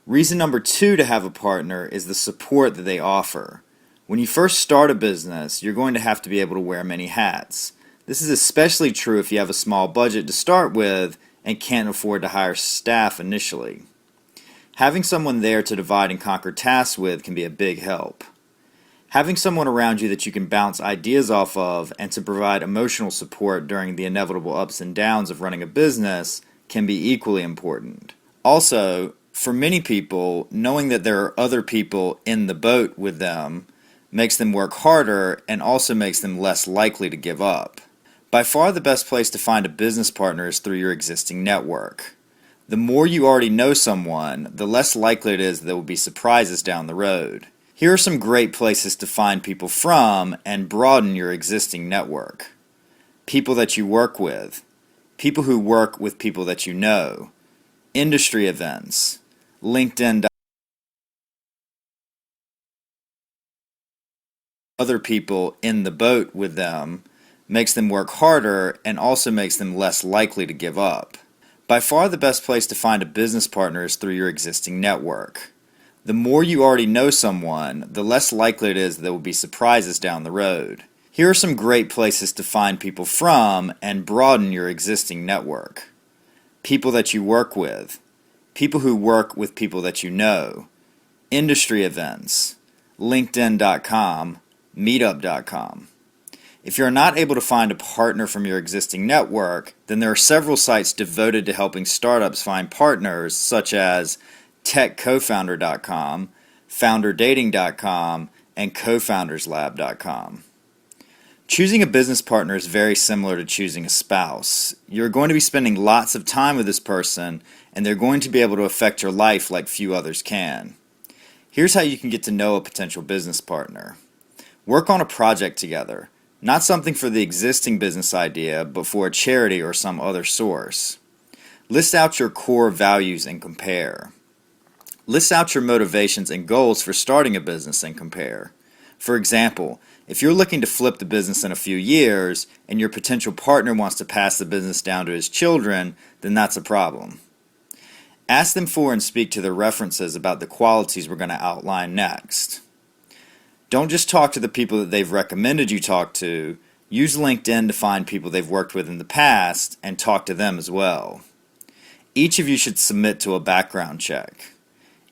Reason number two to have a partner is the support that they offer. When you first start a business, you're going to have to be able to wear many hats. This is especially true if you have a small budget to start with and can't afford to hire staff initially. Having someone there to divide and conquer tasks with can be a big help. Having someone around you that you can bounce ideas off of and to provide emotional support during the inevitable ups and downs of running a business can be equally important. Also, for many people, knowing that there are other people in the boat with them makes them work harder and also makes them less likely to give up. By far the best place to find a business partner is through your existing network. The more you already know someone, the less likely it is there will be surprises down the road. Here are some great places to find people from and broaden your existing network. People that you work with. People who work with people that you know. Industry events. LinkedIn. Other people in the boat with them makes them work harder and also makes them less likely to give up. By far the best place to find a business partner is through your existing network. The more you already know someone, the less likely it is there will be surprises down the road. Here are some great places to find people from and broaden your existing network. People that you work with. People who work with people that you know. Industry events. LinkedIn.com. Meetup.com. If you're not able to find a partner from your existing network, then there are several sites devoted to helping startups find partners, such as techcofounder.com, founderdating.com, and cofounderslab.com. Choosing a business partner is very similar to choosing a spouse. You're going to be spending lots of time with this person, and they're going to be able to affect your life like few others can. Here's how you can get to know a potential business partner. Work on a project together, not something for the existing business idea, but for a charity or some other source. List out your core values and compare. List out your motivations and goals for starting a business and compare. For example, if you're looking to flip the business in a few years and your potential partner wants to pass the business down to his children, then that's a problem. Ask them for and speak to their references about the qualities we're going to outline next. Don't just talk to the people that they've recommended you talk to. Use LinkedIn to find people they've worked with in the past and talk to them as well. Each of you should submit to a background check.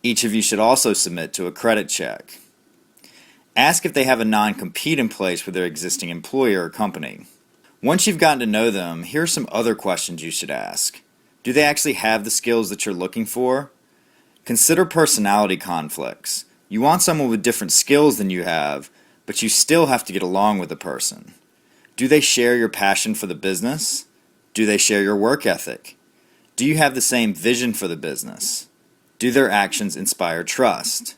Each of you should also submit to a credit check. Ask if they have a non-compete in place with their existing employer or company. Once you've gotten to know them, here are some other questions you should ask. Do they actually have the skills that you're looking for? Consider personality conflicts. You want someone with different skills than you have, but you still have to get along with the person. Do they share your passion for the business? Do they share your work ethic? Do you have the same vision for the business? Do their actions inspire trust?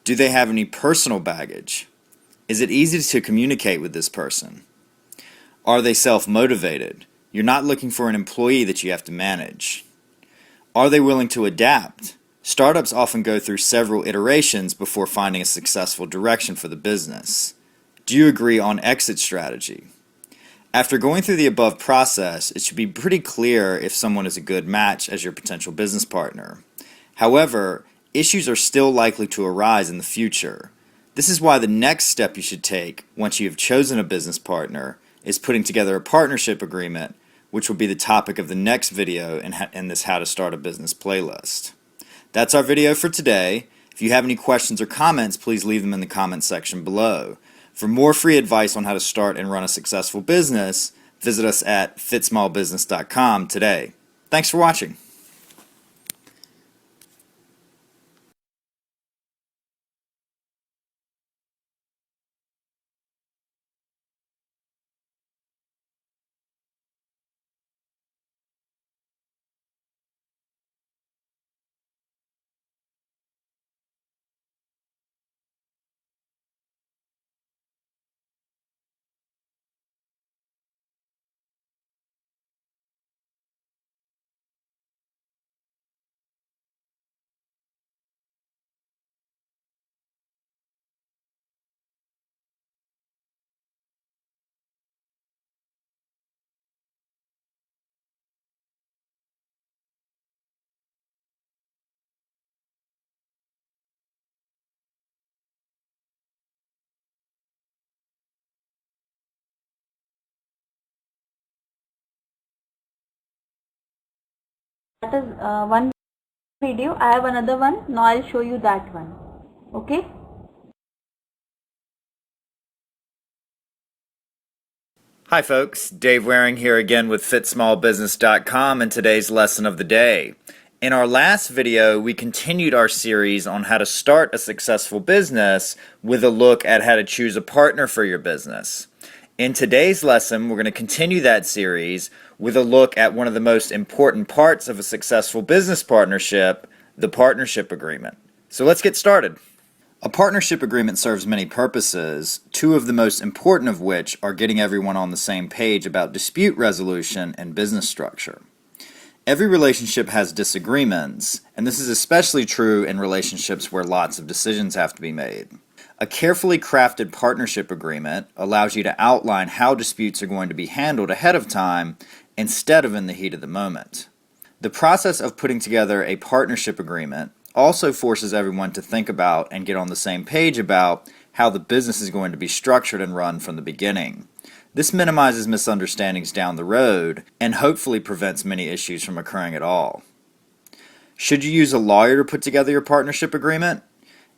Do they have any personal baggage? Is it easy to communicate with this person? Are they self-motivated? You're not looking for an employee that you have to manage. Are they willing to adapt? Startups often go through several iterations before finding a successful direction for the business. Do you agree on exit strategy? After going through the above process, it should be pretty clear if someone is a good match as your potential business partner. However, issues are still likely to arise in the future. This is why the next step you should take once you have chosen a business partner is putting together a partnership agreement which will be the topic of the next video in this How to Start a Business playlist. That's our video for today. If you have any questions or comments, please leave them in the comments section below. For more free advice on how to start and run a successful business, visit us at fitsmallbusiness.com today. Thanks for watching. That is one video. I have another one. Now I'll show you that one. Okay. Hi folks, Dave Waring here again with fitsmallbusiness.com and today's lesson of the day. In our last video, we continued our series on how to start a successful business with a look at how to choose a partner for your business. In today's lesson, we're going to continue that series with a look at one of the most important parts of a successful business partnership, the partnership agreement. So let's get started. A partnership agreement serves many purposes, two of the most important of which are getting everyone on the same page about dispute resolution and business structure. Every relationship has disagreements, and this is especially true in relationships where lots of decisions have to be made. A carefully crafted partnership agreement allows you to outline how disputes are going to be handled ahead of time instead of in the heat of the moment. The process of putting together a partnership agreement also forces everyone to think about and get on the same page about how the business is going to be structured and run from the beginning. This minimizes misunderstandings down the road and hopefully prevents many issues from occurring at all. Should you use a lawyer to put together your partnership agreement?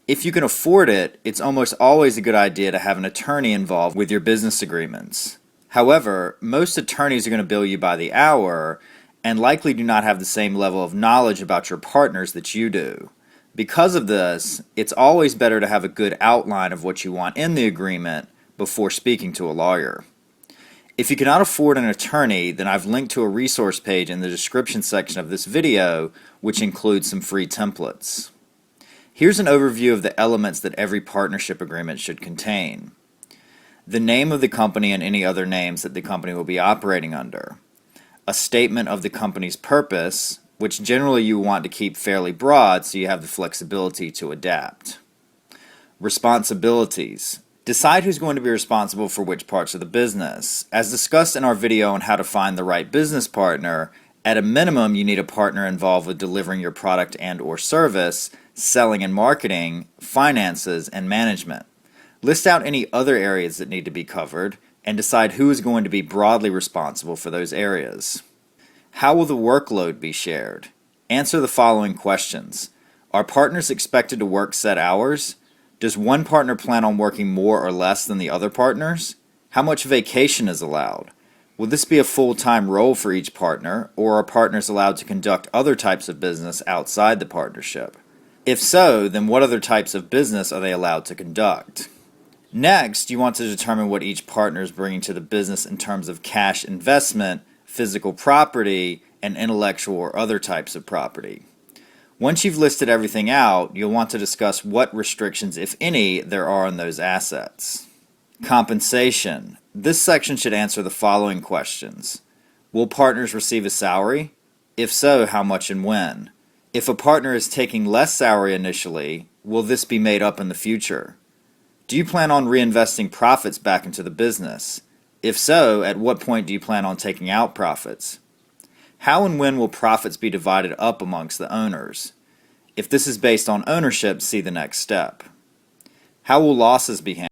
If you can afford it, it's almost always a good idea to have an attorney involved with your business agreements. However, most attorneys are going to bill you by the hour and likely do not have the same level of knowledge about your partners that you do. Because of this, it's always better to have a good outline of what you want in the agreement before speaking to a lawyer. If you cannot afford an attorney, then I've linked to a resource page in the description section of this video, which includes some free templates. Here's an overview of the elements that every partnership agreement should contain. The name of the company and any other names that the company will be operating under. A statement of the company's purpose, which generally you want to keep fairly broad so you have the flexibility to adapt. Responsibilities. Decide who's going to be responsible for which parts of the business. As discussed in our video on how to find the right business partner, at a minimum you need a partner involved with delivering your product and/or service, selling and marketing, finances, and management. List out any other areas that need to be covered and decide who is going to be broadly responsible for those areas. How will the workload be shared? Answer the following questions. Are partners expected to work set hours? Does one partner plan on working more or less than the other partners? How much vacation is allowed? Will this be a full-time role for each partner, or are partners allowed to conduct other types of business outside the partnership? If so, then what other types of business are they allowed to conduct? Next, you want to determine what each partner is bringing to the business in terms of cash investment, physical property, and intellectual or other types of property. Once you've listed everything out, you'll want to discuss what restrictions, if any, there are on those assets. Compensation. This section should answer the following questions. Will partners receive a salary? If so, how much and when? If a partner is taking less salary initially, will this be made up in the future? Do you plan on reinvesting profits back into the business? If so, at what point do you plan on taking out profits? How and when will profits be divided up amongst the owners? If this is based on ownership, see the next step. How will losses be handled?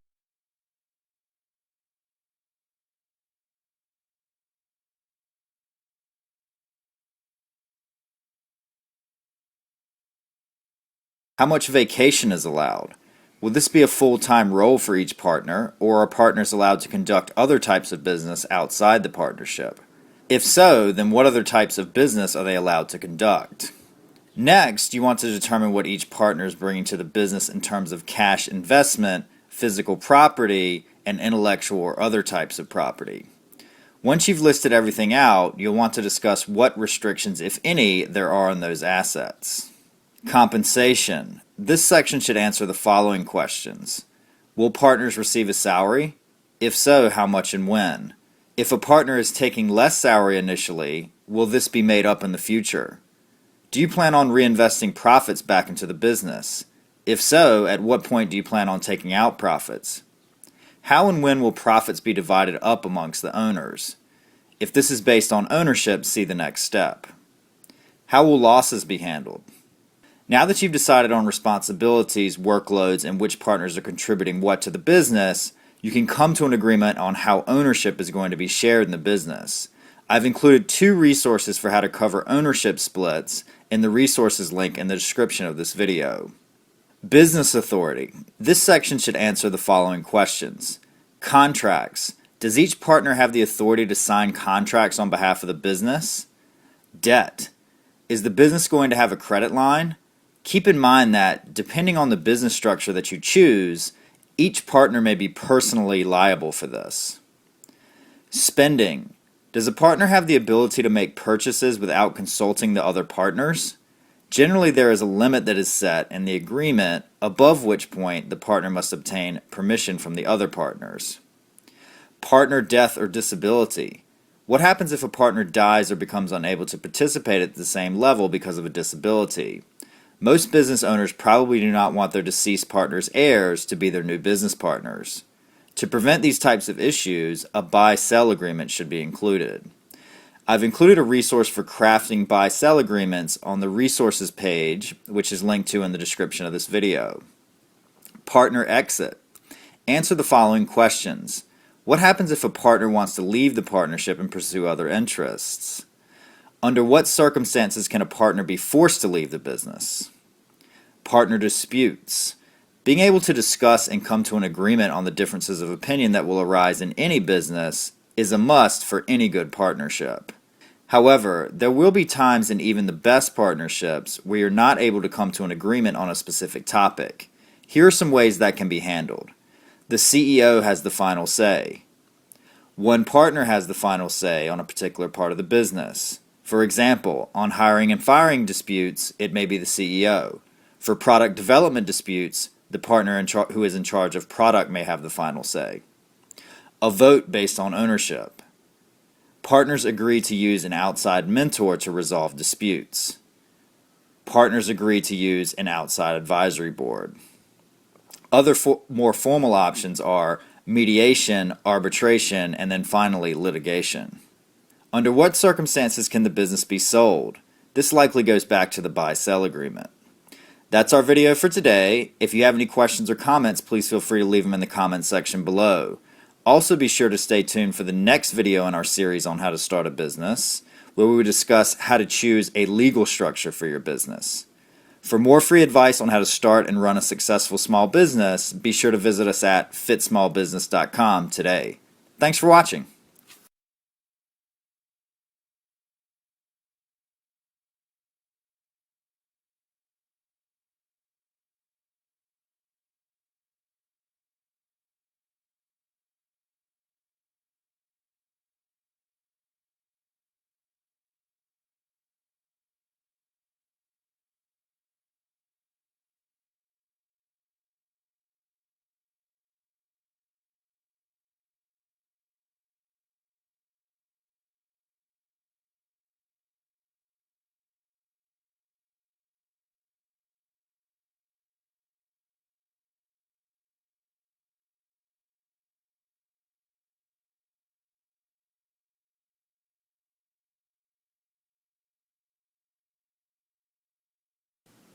How much vacation is allowed? Will this be a full-time role for each partner, or are partners allowed to conduct other types of business outside the partnership? If so, then what other types of business are they allowed to conduct? Next, you want to determine what each partner is bringing to the business in terms of cash investment, physical property, and intellectual or other types of property. Once you've listed everything out, you'll want to discuss what restrictions, if any, there are on those assets. Compensation. This section should answer the following questions. Will partners receive a salary? If so, how much and when? If a partner is taking less salary initially, will this be made up in the future? Do you plan on reinvesting profits back into the business? If so, at what point do you plan on taking out profits? How and when will profits be divided up amongst the owners? If this is based on ownership, see the next step. How will losses be handled? Now that you've decided on responsibilities, workloads, and which partners are contributing what to the business, you can come to an agreement on how ownership is going to be shared in the business. I've included 2 resources for how to cover ownership splits in the resources link in the description of this video. Business authority. This section should answer the following questions. Contracts. Does each partner have the authority to sign contracts on behalf of the business? Debt. Is the business going to have a credit line? Keep in mind that, depending on the business structure that you choose, each partner may be personally liable for this. Spending. Does a partner have the ability to make purchases without consulting the other partners? Generally, there is a limit that is set in the agreement, above which point the partner must obtain permission from the other partners. Partner death or disability. What happens if a partner dies or becomes unable to participate at the same level because of a disability? Most business owners probably do not want their deceased partner's heirs to be their new business partners. To prevent these types of issues, a buy-sell agreement should be included. I've included a resource for crafting buy-sell agreements on the resources page, which is linked to in the description of this video. Partner exit. Answer the following questions. What happens if a partner wants to leave the partnership and pursue other interests? Under what circumstances can a partner be forced to leave the business? Partner disputes. Being able to discuss and come to an agreement on the differences of opinion that will arise in any business is a must for any good partnership. However, there will be times in even the best partnerships where you're not able to come to an agreement on a specific topic. Here are some ways that can be handled. The CEO has the final say. One partner has the final say on a particular part of the business. For example, on hiring and firing disputes, it may be the CEO. For product development disputes, the partner who is in charge of product may have the final say. A vote based on ownership. Partners agree to use an outside mentor to resolve disputes. Partners agree to use an outside advisory board. Other more formal options are mediation, arbitration, and then finally litigation. Under what circumstances can the business be sold? This likely goes back to the buy-sell agreement. That's our video for today. If you have any questions or comments, please feel free to leave them in the comments section below. Also be sure to stay tuned for the next video in our series on how to start a business, where we will discuss how to choose a legal structure for your business. For more free advice on how to start and run a successful small business, be sure to visit us at fitsmallbusiness.com today. Thanks for watching.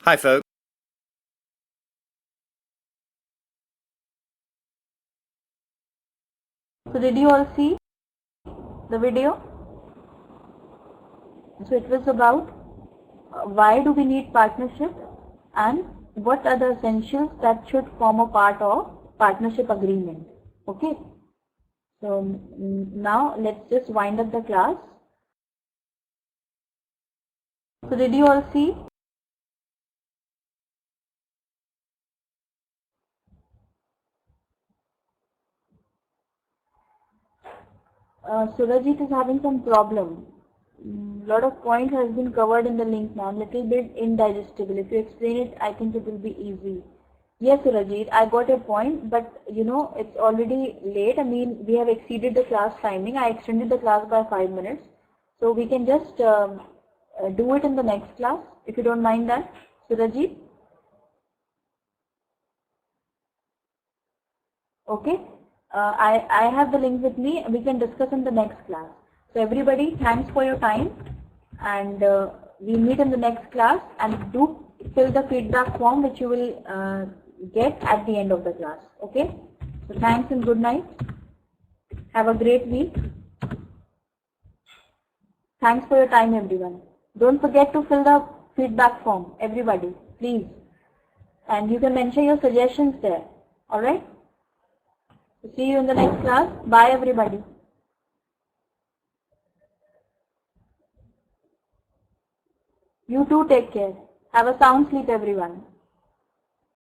Hi, folks. So did you all see the video? So it was about why do we need partnership and what are the essentials that should form a part of partnership agreement. Okay. So now let's just wind up the class. So did you all see? Surajit is having some problem. Lot of points has been covered in the link now. Little bit indigestible. If you explain it, I think it will be easy. Yes, Surajit, I got your point, but you know it's already late. I mean, we have exceeded the class timing. I extended the class by 5 minutes, so we can just do it in the next class if you don't mind that, Surajit. Okay. I have the link with me. We can discuss in the next class. So everybody, thanks for your time, and we meet in the next class, and do fill the feedback form which you will get at the end of the class. Okay. So thanks and good night. Have a great week. Thanks for your time, everyone. Don't forget to fill the feedback form, everybody, please. And you can mention your suggestions there. Alright? See you in the next class. Bye, everybody. You too take care. Have a sound sleep, everyone.